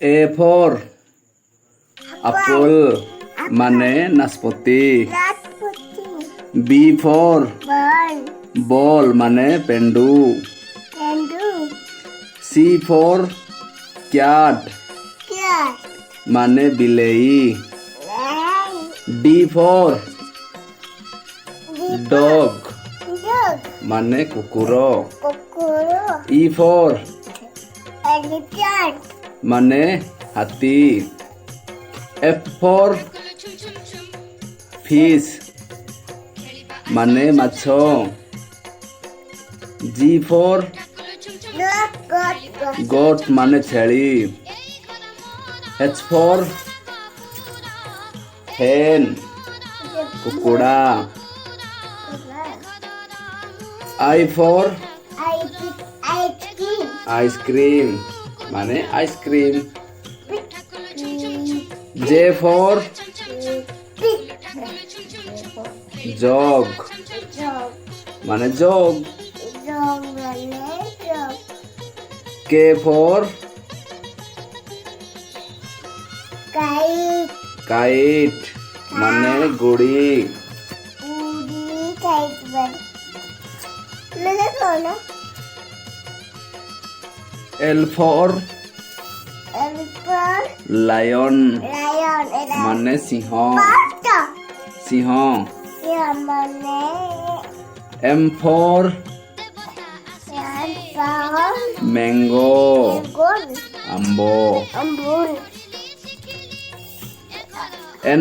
A for apple মানে নাশপাতি। B for ball মানে পেন্ডু। C for cat মানে বিলেই। D for dog মানে কুকুর। E for মানে হাতি। F for fish মানে মাছ। G for goat মানে ଛେଳି। H for hen କୁକୁଡ଼ା। I for ice cream মানে আইসক্রিম। J for jug মানে জগ। K for kite মানে গুড়ি। L for lion মানে সিংহ। M for mango আম্ব।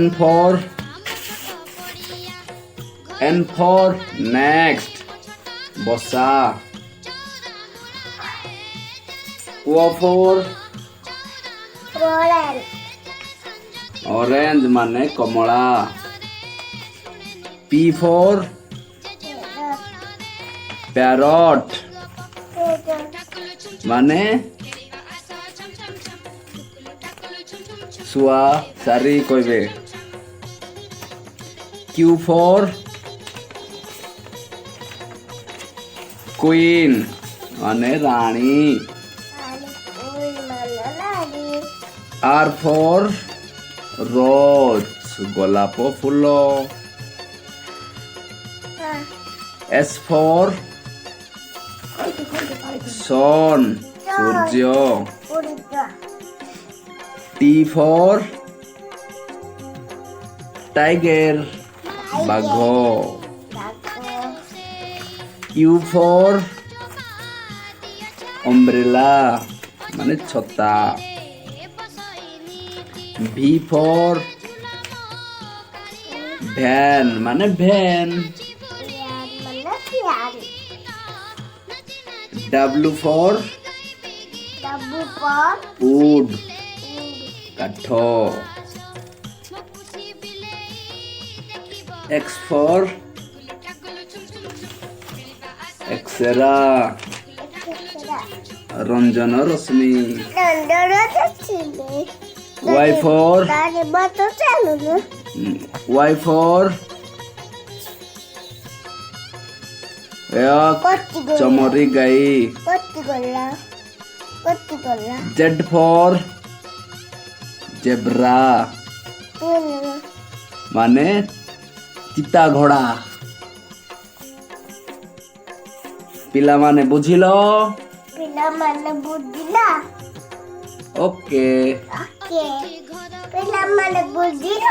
N for next বসা। O for orange মানে কমলা। P for parrot মানে শুয়া সারি কইবে। Q for queen মানে রানী। R for rose গোলাপ ফুল। S for sun Surya. T for tiger বাঘ। U for umbrella মানে ছতা। V for van মানে ভ্যান। W for wood কাঠ। X for X-ray রঞ্জন রশ্মি। Y for চমরি গাই। Z for জেব্রা মানে চিতা ঘোড়া। ପିଲାମାନେ ବୁଝିଲ? ଓକେ। ପିଲାମାନେ ବୁଝିଲ?